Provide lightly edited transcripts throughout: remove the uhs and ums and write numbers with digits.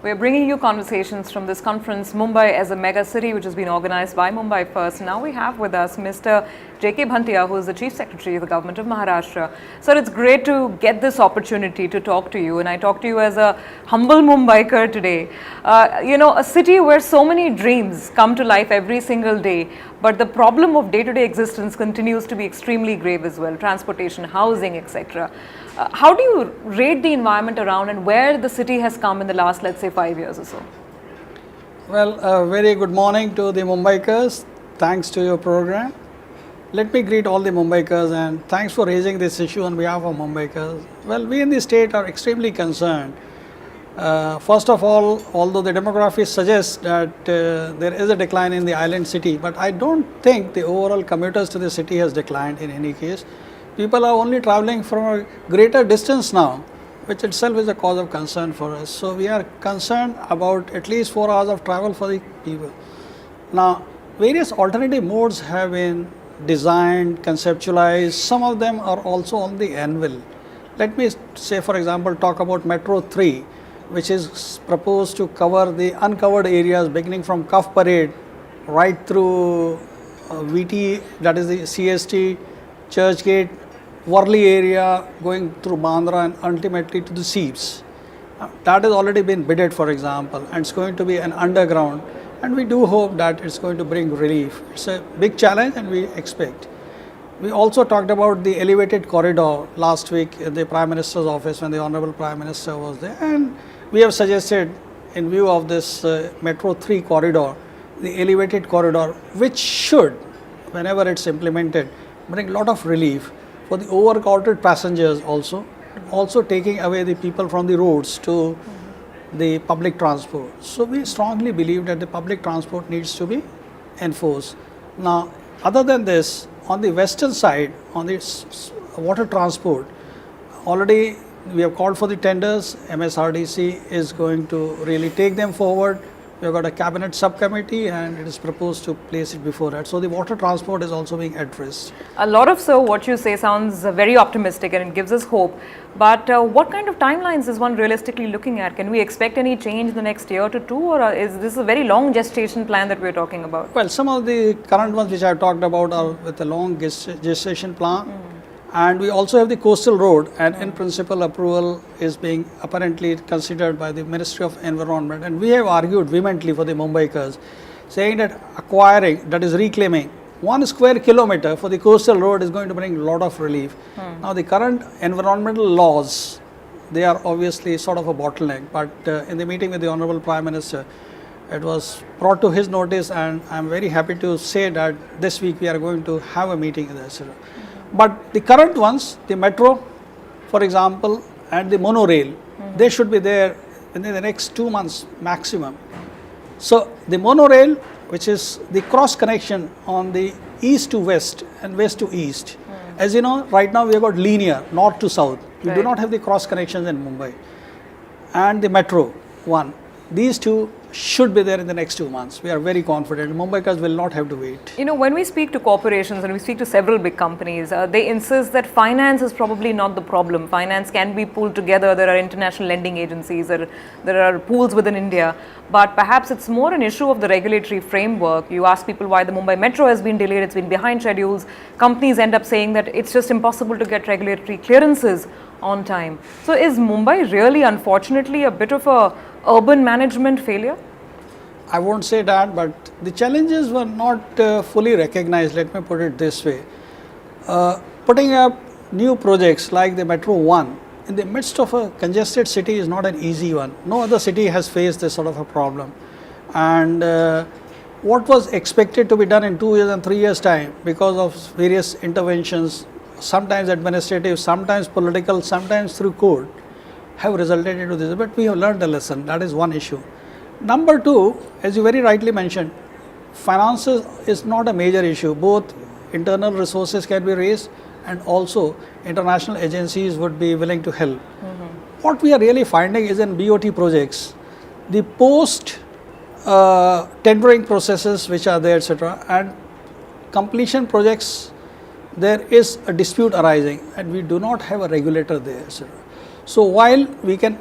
We're bringing you conversations from this conference, Mumbai as a mega city, which has been organized by Mumbai First. Now we have with us Mr. J.K. Banthia, who is the Chief Secretary of the Government of Maharashtra. Sir, it's great to get this opportunity to talk to you, and I talk to you as a humble Mumbaiker today. A city where so many dreams come to life every single day, but the problem of day-to-day existence continues to be extremely grave as well, transportation, housing, etc. How do you rate the environment around and where the city has come in the last, let's say, 5 years or so? Well, very good morning to the Mumbaikers. Thanks to your program. Let me greet all the Mumbaikers and thanks for raising this issue on behalf of Mumbaikers. Well, we in the state are extremely concerned. First of all, although the demography suggests that there is a decline in the island city, but I don't think the overall commuters to the city has declined in any case. People are only traveling from a greater distance now, which itself is a cause of concern for us. So we are concerned about at least 4 hours of travel for the people. Now, various alternative modes have been designed, conceptualized. Some of them are also on the anvil. Let me say, for example, talk about Metro 3, which is proposed to cover the uncovered areas beginning from Cuff Parade right through VT, that is the CST, Churchgate, Worli area, going through Bandra and ultimately to the Seeps. That has already been bidded, for example, and it's going to be an underground, and we do hope that it's going to bring relief. It's a big challenge and we expect. We also talked about the elevated corridor last week in the Prime Minister's office when the Honorable Prime Minister was there, and we have suggested, in view of this Metro 3 corridor, the elevated corridor, which should, whenever it's implemented, bring a lot of relief for the overcrowded passengers, also taking away the people from the roads to the public transport. So we strongly believe that the public transport needs to be enforced. Now, other than this, on the western side, on the water transport, already we have called for the tenders. MSRDC is going to really take them forward. We have got a cabinet subcommittee and it is proposed to place it before that. So the water transport is also being addressed. A lot of what you say sounds very optimistic and it gives us hope. But what kind of timelines is one realistically looking at? Can we expect any change in the next year to two, or is this a very long gestation plan that we're talking about? Well, some of the current ones which I talked about are with a long gestation plan. And we also have the coastal road, and in principle approval is being apparently considered by the Ministry of Environment, and we have argued vehemently for the Mumbaikers, saying that acquiring, that is reclaiming 1 square kilometer for the coastal road is going to bring a lot of relief. Now the current environmental laws, they are obviously sort of a bottleneck, but in the meeting with the Honorable Prime Minister, it was brought to his notice, and I am very happy to say that this week we are going to have a meeting with the But the current ones, the metro, for example, and the monorail, they should be there within the next 2 months maximum. So the monorail, which is the cross connection on the east to west and west to east. As you know, right now we have got linear, north to south. We do not have the cross connections in Mumbai. And the metro one. These two should be there in the next 2 months. We are very confident. Mumbaikars will not have to wait. You know, when we speak to corporations and we speak to several big companies, they insist that finance is probably not the problem. Finance can be pulled together. There are international lending agencies, there are pools within India. But perhaps it's more an issue of the regulatory framework. You ask people why the Mumbai Metro has been delayed, it's been behind schedules. Companies end up saying that it's just impossible to get regulatory clearances on time. So is Mumbai really, unfortunately, a bit of a urban management failure? I won't say that, but the challenges were not fully recognized, let me put it this way. Putting up new projects like the Metro 1 in the midst of a congested city is not an easy one. No other city has faced this sort of a problem. And what was expected to be done in 2 years and 3 years time, because of various interventions, sometimes administrative, sometimes political, sometimes through court, have resulted into this. But we have learned a lesson. That is one issue. Number two, as you very rightly mentioned, finances is not a major issue. Both internal resources can be raised and also international agencies would be willing to help. What we are really finding is in BOT projects, the post tendering processes which are there, etc., and completion projects, there is a dispute arising and we do not have a regulator there, etc. So while we can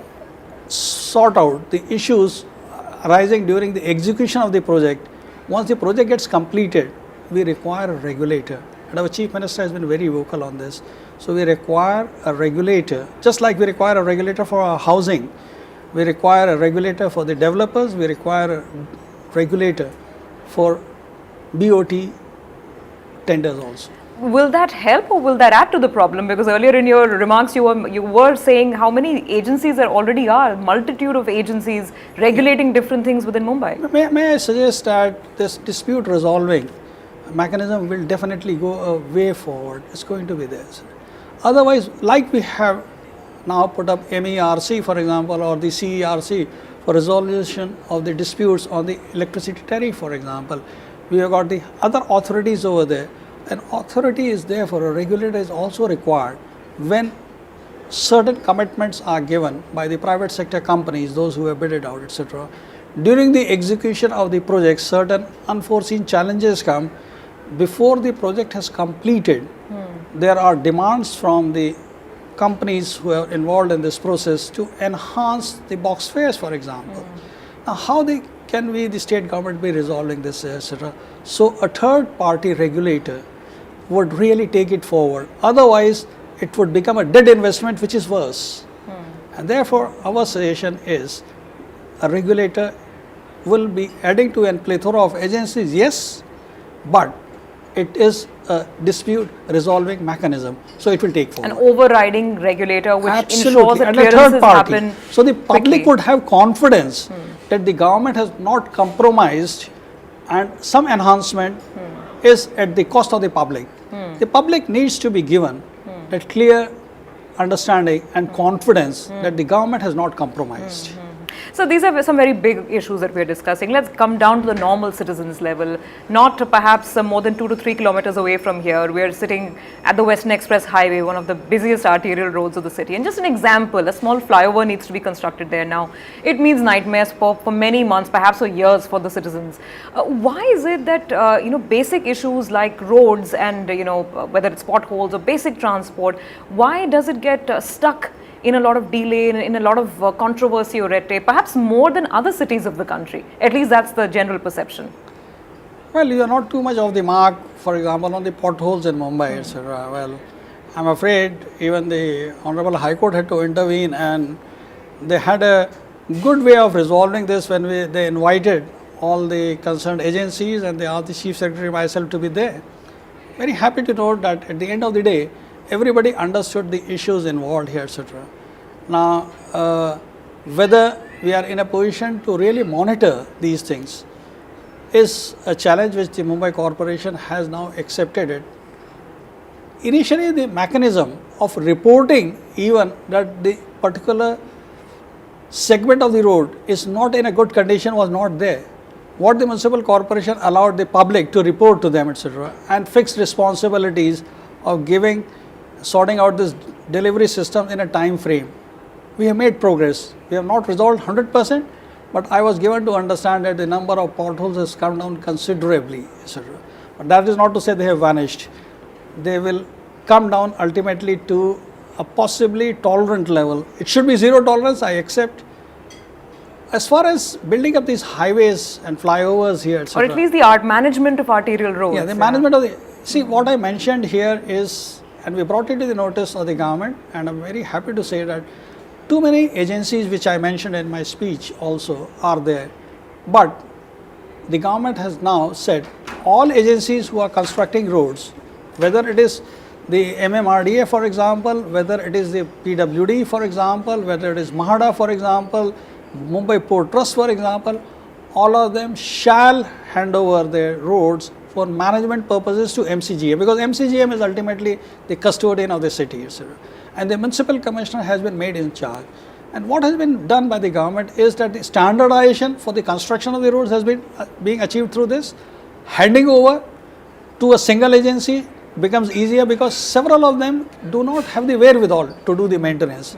sort out the issues arising during the execution of the project. Once the project gets completed, we require a regulator, and our Chief Minister has been very vocal on this. So we require a regulator, just like we require a regulator for our housing, we require a regulator for the developers, we require a regulator for BOT tenders also. Will that help or will that add to the problem? Because earlier in your remarks, you were saying how many agencies there already are, multitude of agencies regulating different things within Mumbai. May I suggest that this dispute resolving mechanism will definitely go a way forward. It's going to be there. Otherwise, like we have now put up MERC, for example, or the CERC for resolution of the disputes on the electricity tariff, for example, we have got the other authorities over there. An authority is there for a regulator is also required when certain commitments are given by the private sector companies, those who have bid it out, etc. During the execution of the project, certain unforeseen challenges come. Before the project has completed, there are demands from the companies who are involved in this process to enhance the box fares, for example. Now, how can we, the state government, be resolving this, etc.? So, a third party regulator would really take it forward. Otherwise, it would become a dead investment, which is worse. And therefore, our suggestion is a regulator will be adding to a plethora of agencies, yes, but it is a dispute resolving mechanism, so it will take forward. An overriding regulator which Absolutely. ensures that And a third clearances party. happen So the public quickly. would have confidence that the government has not compromised and some enhancement is at the cost of the public. The public needs to be given that clear understanding and confidence that the government has not compromised. So these are some very big issues that we are discussing. Let's come down to the normal citizens level, not perhaps more than 2 to 3 kilometers away from here. We are sitting at the Western Express Highway, one of the busiest arterial roads of the city. And just an example, a small flyover needs to be constructed there now. It means nightmares for many months, perhaps for years for the citizens. Why is it that, basic issues like roads and, whether it's potholes or basic transport, why does it get stuck in a lot of delay, in a lot of controversy or red tape, perhaps more than other cities of the country? At least that's the general perception. Well, you are not too much of the mark, for example, on the potholes in Mumbai, etc. Well, I'm afraid even the Honorable High Court had to intervene, and they had a good way of resolving this when they invited all the concerned agencies and they asked the Chief Secretary myself to be there. Very happy to note that at the end of the day, everybody understood the issues involved here, etc. Now, whether we are in a position to really monitor these things is a challenge which the Mumbai Corporation has now accepted it. Initially, the mechanism of reporting even that the particular segment of the road is not in a good condition was not there. What the municipal corporation allowed the public to report to them, etc., and fixed responsibilities of sorting out this delivery system in a time frame. We have made progress. We have not resolved 100%, but I was given to understand that the number of potholes has come down considerably, etc. But that is not to say they have vanished. They will come down ultimately to a possibly tolerant level. It should be zero tolerance, I accept. As far as building up these highways and flyovers here, etc. Or at least the management of arterial roads. Yeah, the management of the... See, what I mentioned here is, and we brought it to the notice of the government, and I'm very happy to say that too many agencies which I mentioned in my speech also are there. But the government has now said all agencies who are constructing roads, whether it is the MMRDA, for example, whether it is the PWD, for example, whether it is Maharashtra, for example, Mumbai Port Trust, for example, all of them shall hand over their roads for management purposes to MCGM, because MCGM is ultimately the custodian of the city, etc. And the municipal commissioner has been made in charge. And what has been done by the government is that the standardization for the construction of the roads has been being achieved through this. Handing over to a single agency becomes easier because several of them do not have the wherewithal to do the maintenance.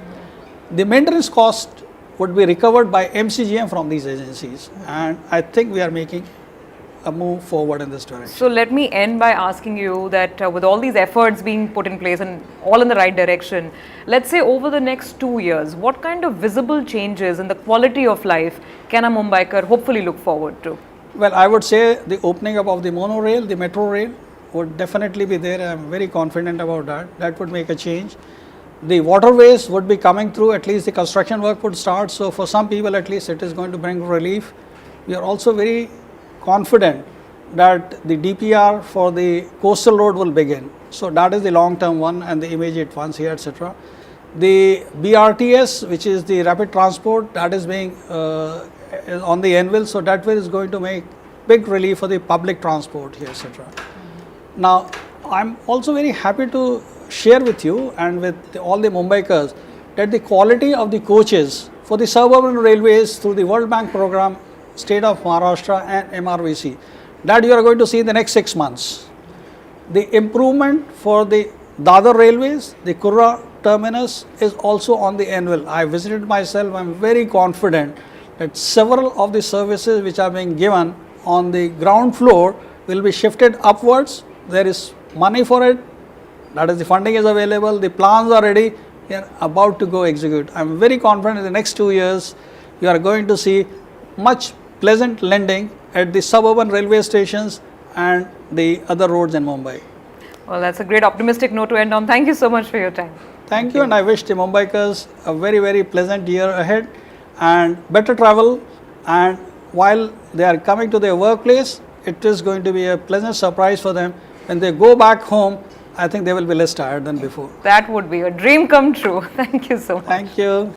The maintenance cost would be recovered by MCGM from these agencies, and I think we are making move forward in this direction. So let me end by asking you that with all these efforts being put in place and all in the right direction, let's say over the next 2 years, what kind of visible changes in the quality of life can a Mumbaiker hopefully look forward to? Well, I would say the opening up of the monorail, the metro rail would definitely be there. I am very confident about that. That would make a change. The waterways would be coming through, at least the construction work would start. So for some people at least it is going to bring relief. We are also very confident that the DPR for the coastal road will begin. So that is the long term one and the immediate ones here, etc. The BRTS, which is the rapid transport, that is being on the anvil. So that way is going to make big relief for the public transport here, etc. Now, I'm also very happy to share with you and with all the Mumbaikars that the quality of the coaches for the suburban railways through the World Bank program, State of Maharashtra and MRVC, that you are going to see in the next 6 months. The improvement for the Dadar railways, the Kurla terminus is also on the anvil. I visited myself, I am very confident that several of the services which are being given on the ground floor will be shifted upwards. There is money for it, that is the funding is available, the plans are ready, we are about to go execute. I am very confident in the next 2 years you are going to see much pleasant lending at the suburban railway stations and the other roads in Mumbai. Well, that's a great optimistic note to end on. Thank you so much for your time. Thank you, and I wish the Mumbaikars a very, very pleasant year ahead and better travel, and while they are coming to their workplace, it is going to be a pleasant surprise for them. When they go back home, I think they will be less tired than before. That would be a dream come true. Thank you so much. Thank you.